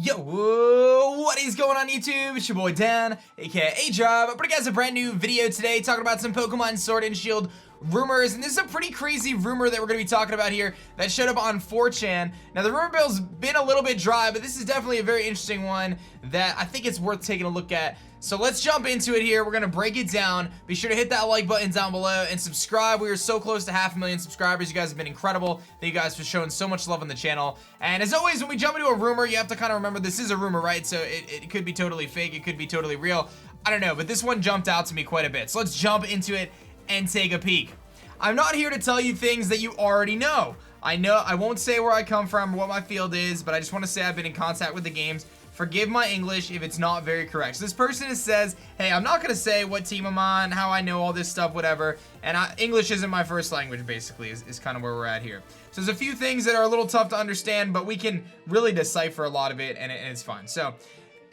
Yo, what is going on YouTube? It's your boy Dan, aka aDrive. I'm bringing you guys a brand new video today talking about some Pokemon Sword and Shield rumors, and this is a pretty crazy rumor that we're going to be talking about here that showed up on 4chan. Now, the rumor mill's been a little bit dry, but this is definitely a very interesting one that I think it's worth taking a look at. So let's jump into it here. We're going to break it down. Be sure to hit that like button down below and subscribe. We are so close to 500,000 subscribers. You guys have been incredible. Thank you guys for showing so much love on the channel. And as always, when we jump into a rumor, you have to kind of remember this is a rumor, right? So it could be totally fake. It could be totally real. I don't know, but this one jumped out to me quite a bit. So let's jump into it and take a peek. I'm not here to tell you things that you already know. I won't say where I come from or what my field is, but I just want to say I've been in contact with the games. Forgive my English if it's not very correct. So this person says, hey, I'm not going to say what team I'm on, how I know all this stuff, whatever. And English isn't my first language, basically, is kind of where we're at here. So there's a few things that are a little tough to understand, but we can really decipher a lot of it, and it's fine. So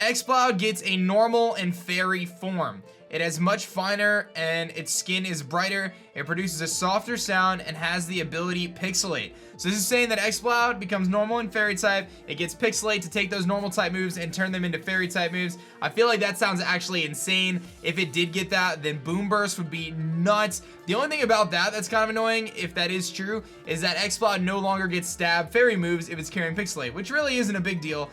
Exploud gets a normal and fairy form. It has much finer and its skin is brighter. It produces a softer sound and has the ability Pixelate. So this is saying that Exploud becomes normal and fairy type. It gets Pixelate to take those normal type moves and turn them into fairy type moves. I feel like that sounds actually insane. If it did get that, then Boom Burst would be nuts. The only thing about that that's kind of annoying, if that is true, is that Exploud no longer gets stab fairy moves if it's carrying Pixelate, which really isn't a big deal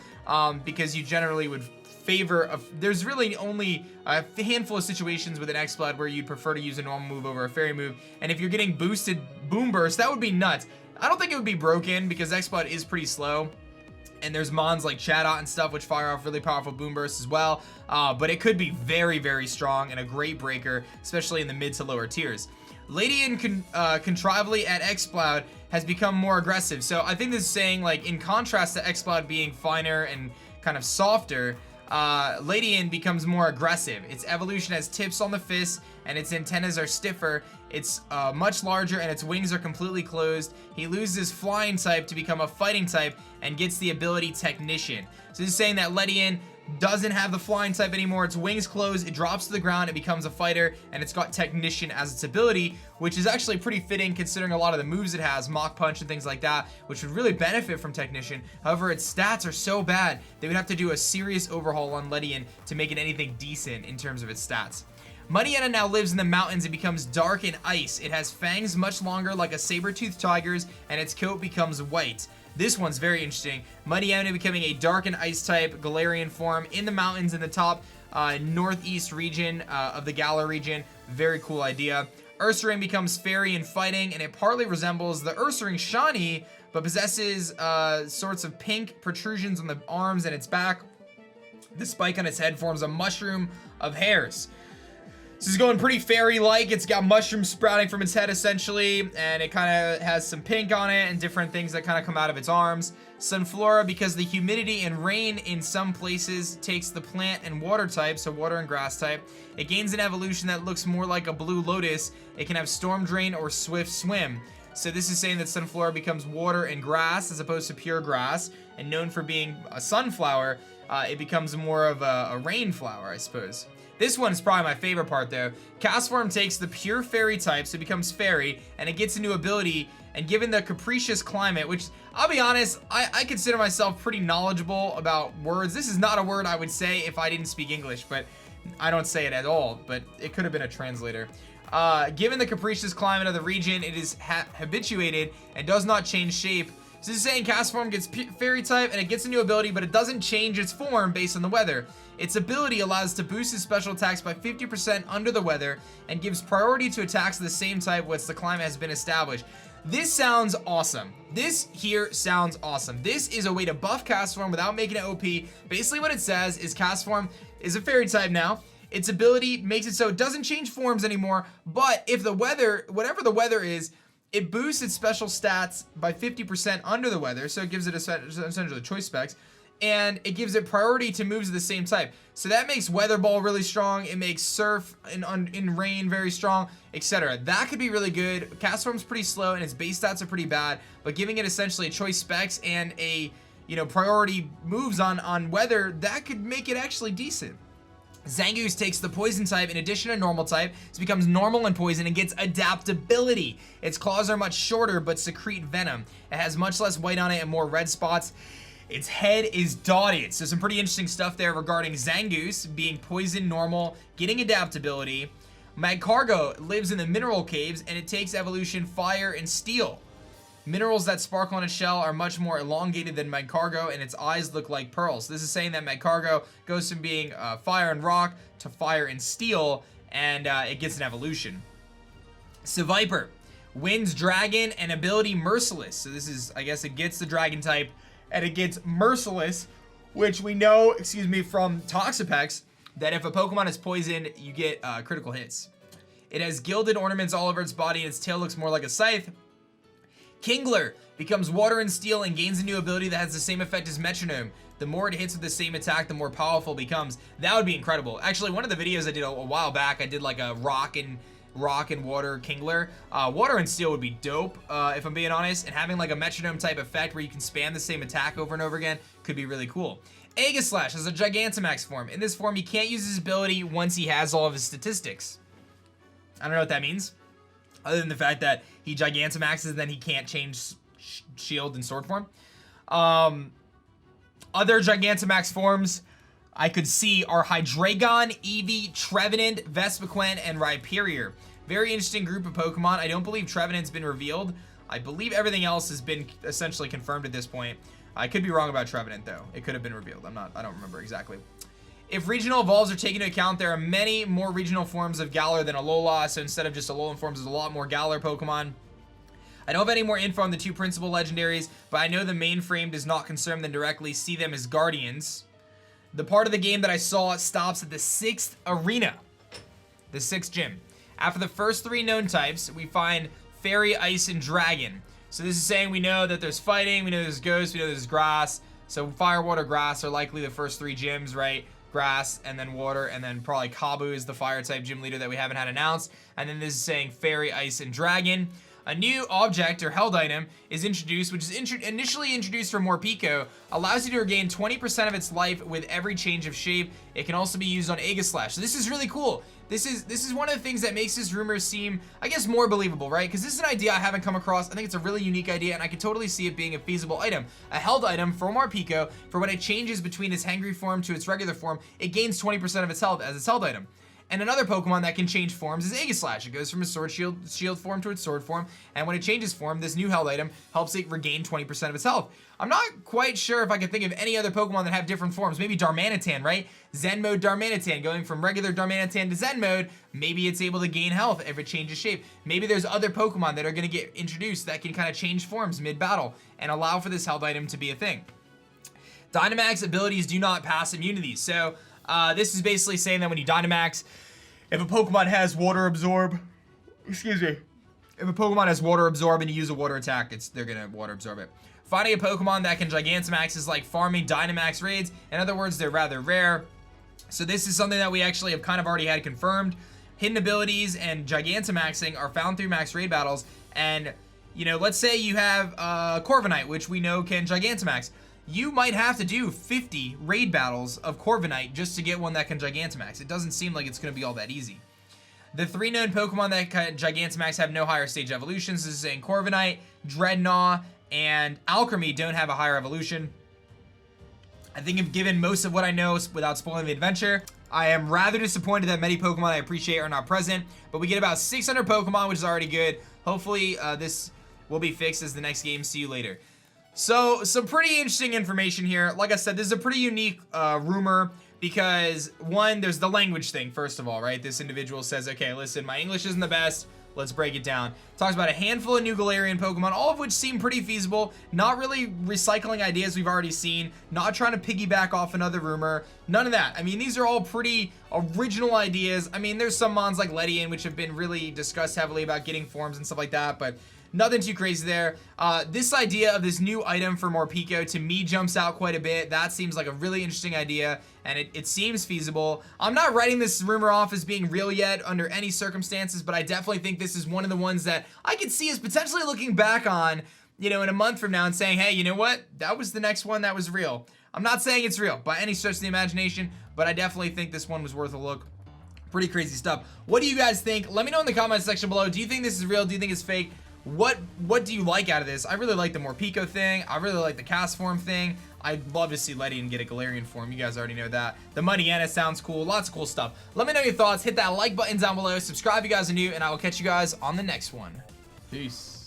because you generally would favor of, there's really only a handful of situations with an Exploud where you'd prefer to use a normal move over a fairy move, and if you're getting boosted Boom Burst, that would be nuts. I don't think it would be broken because Exploud is pretty slow, and there's mons like Chatot and stuff which fire off really powerful Boom Bursts as well, but it could be very, very strong and a great breaker, especially in the mid to lower tiers. Ladian contrivably at Exploud has become more aggressive, so I think this is saying, like, in contrast to Exploud being finer and kind of softer, Ladian becomes more aggressive. Its evolution has tips on the fists and its antennas are stiffer. It's much larger and its wings are completely closed. He loses flying type to become a fighting type and gets the ability Technician. So this is saying that Ledian doesn't have the flying type anymore. Its wings close, it drops to the ground, it becomes a fighter, and it's got Technician as its ability, which is actually pretty fitting considering a lot of the moves it has, Mach Punch and things like that, which would really benefit from Technician. However, its stats are so bad, they would have to do a serious overhaul on Ledian to make it anything decent in terms of its stats. Muddiana now lives in the mountains and becomes dark in ice. It has fangs much longer like a saber-toothed tiger's, and its coat becomes white. This one's very interesting. Muddiana becoming a dark and ice type Galarian form in the mountains in the top northeast region of the Galar region. Very cool idea. Ursaring becomes fairy and fighting, and it partly resembles the Ursaring shiny, but possesses sorts of pink protrusions on the arms and its back. The spike on its head forms a mushroom of hairs. This is going pretty fairy-like. It's got mushrooms sprouting from its head, essentially, and it kind of has some pink on it and different things that kind of come out of its arms. Sunflora, because the humidity and rain in some places takes the plant and water type, so water and grass type. It gains an evolution that looks more like a blue lotus. It can have Storm Drain or Swift Swim. So this is saying that Sunflora becomes water and grass as opposed to pure grass, and known for being a sunflower, it becomes more of a rain flower, I suppose. This one is probably my favorite part though. Castform takes the pure fairy type, so it becomes fairy, and it gets a new ability, and given the capricious climate, which, I'll be honest, I consider myself pretty knowledgeable about words. This is not a word I would say if I didn't speak English, but I don't say it at all, but it could have been a translator. Given the capricious climate of the region, it is habituated and does not change shape. So this is saying Castform gets fairy type and it gets a new ability, but it doesn't change its form based on the weather. Its ability allows to boost its special attacks by 50% under the weather and gives priority to attacks of the same type once the climate has been established. This sounds awesome. This here sounds awesome. This is a way to buff Castform without making it OP. Basically what it says is Castform is a fairy type now. Its ability makes it so it doesn't change forms anymore, but if the weather, whatever the weather is, it boosts its special stats by 50% under the weather, so it gives it essentially choice specs, and it gives it priority to moves of the same type. So that makes Weather Ball really strong, it makes Surf in rain very strong, etc. That could be really good. Castform's pretty slow and its base stats are pretty bad, but giving it essentially a choice specs and a, you know, priority moves on weather, that could make it actually decent. Zangoose takes the poison type in addition to normal type, so it becomes normal and poison and gets adaptability. Its claws are much shorter but secrete venom. It has much less white on it and more red spots. Its head is dotted. So some pretty interesting stuff there regarding Zangoose being poison normal, getting adaptability. Magcargo lives in the mineral caves, and it takes evolution fire and steel. Minerals that sparkle on its shell are much more elongated than Magcargo, and its eyes look like pearls. This is saying that Magcargo goes from being fire and rock to fire and steel, and it gets an evolution. Seviper, Wind's Dragon and ability Merciless. So this is, I guess it gets the dragon type, and it gets Merciless, which we know, from Toxapex, that if a Pokemon is poisoned, you get critical hits. It has gilded ornaments all over its body, and its tail looks more like a scythe. Kingler becomes water and steel and gains a new ability that has the same effect as Metronome. The more it hits with the same attack, the more powerful it becomes. That would be incredible. Actually, one of the videos I did a while back, I did like a rock and water Kingler. Water and steel would be dope, if I'm being honest, and having like a Metronome type effect where you can spam the same attack over and over again could be really cool. Aegislash has a Gigantamax form. In this form, he can't use his ability once he has all of his statistics. I don't know what that means, other than the fact that he Gigantamaxes and then he can't change shield and sword form. Other Gigantamax forms I could see are Hydreigon, Eevee, Trevenant, Vespiquen, and Rhyperior. Very interesting group of Pokemon. I don't believe Trevenant's been revealed. I believe everything else has been essentially confirmed at this point. I could be wrong about Trevenant though. It could have been revealed. I don't remember exactly. If regional evolves are taken into account, there are many more regional forms of Galar than Alola, so instead of just Alolan forms, there's a lot more Galar Pokemon. I don't have any more info on the two principal legendaries, but I know the mainframe does not concern them directly, see them as guardians. The part of the game that I saw stops at the 6th arena, the 6th gym. After the first 3 known types, we find Fairy, Ice, and Dragon. So this is saying we know that there's fighting, we know there's ghosts, we know there's grass. So fire, water, grass are likely the first 3 gyms, right? Grass, and then water, and then probably Kabu is the fire type gym leader that we haven't had announced. And then this is saying Fairy, Ice, and Dragon. A new object or held item is introduced, which is initially introduced for Morpeko, allows you to regain 20% of its life with every change of shape. It can also be used on Aegislash. So this is really cool. This is one of the things that makes this rumor seem, I guess, more believable, right? Because this is an idea I haven't come across. I think it's a really unique idea, and I could totally see it being a feasible item. A held item for Morpeko, for when it changes between its hangry form to its regular form, it gains 20% of its health as its held item. And another Pokemon that can change forms is Aegislash. It goes from a Sword Shield form to its Sword form, and when it changes form, this new held item helps it regain 20% of its health. I'm not quite sure if I can think of any other Pokemon that have different forms. Maybe Darmanitan, right? Zen mode Darmanitan, going from regular Darmanitan to Zen mode, maybe it's able to gain health if it changes shape. Maybe there's other Pokemon that are going to get introduced that can kind of change forms mid-battle and allow for this held item to be a thing. Dynamax abilities do not pass immunities. So this is basically saying that when you Dynamax, if a Pokemon has Water Absorb, if a Pokemon has Water Absorb and you use a water attack, they're gonna Water Absorb it. Finding a Pokemon that can Gigantamax is like farming Dynamax raids. In other words, they're rather rare. So this is something that we actually have kind of already had confirmed. Hidden abilities and Gigantamaxing are found through max raid battles. And, you know, let's say you have Corviknight, which we know can Gigantamax. You might have to do 50 raid battles of Corviknight just to get one that can Gigantamax. It doesn't seem like it's going to be all that easy. The 3 known Pokemon that can Gigantamax have no higher stage evolutions. This is saying Corviknight, Dreadnought, and Alchemy don't have a higher evolution. I think I've given most of what I know without spoiling the adventure. I am rather disappointed that many Pokemon I appreciate are not present, but we get about 600 Pokemon, which is already good. Hopefully this will be fixed as the next game. See you later. So, some pretty interesting information here. Like I said, this is a pretty unique rumor because, one, there's the language thing, first of all, right? This individual says, okay, listen, my English isn't the best. Let's break it down. Talks about a handful of new Galarian Pokemon, all of which seem pretty feasible. Not really recycling ideas we've already seen. Not trying to piggyback off another rumor. None of that. I mean, these are all pretty original ideas. I mean, there's some mons like Ledian, which have been really discussed heavily about getting forms and stuff like that, but nothing too crazy there. This idea of this new item for Morpeko to me jumps out quite a bit. That seems like a really interesting idea, and it seems feasible. I'm not writing this rumor off as being real yet under any circumstances, but I definitely think this is one of the ones that I could see as potentially looking back on, you know, in a month from now and saying, hey, you know what? That was the next one that was real. I'm not saying it's real by any stretch of the imagination, but I definitely think this one was worth a look. Pretty crazy stuff. What do you guys think? Let me know in the comments section below. Do you think this is real? Do you think it's fake? what do you like out of this? I really like the Morpeko thing. I really like the cast form thing. I'd love to see Ledian get a Galarian form. You guys already know that. The Muddiana sounds cool. Lots of cool stuff. Let me know your thoughts. Hit that like button down below. Subscribe if you guys are new, and I will catch you guys on the next one. Peace.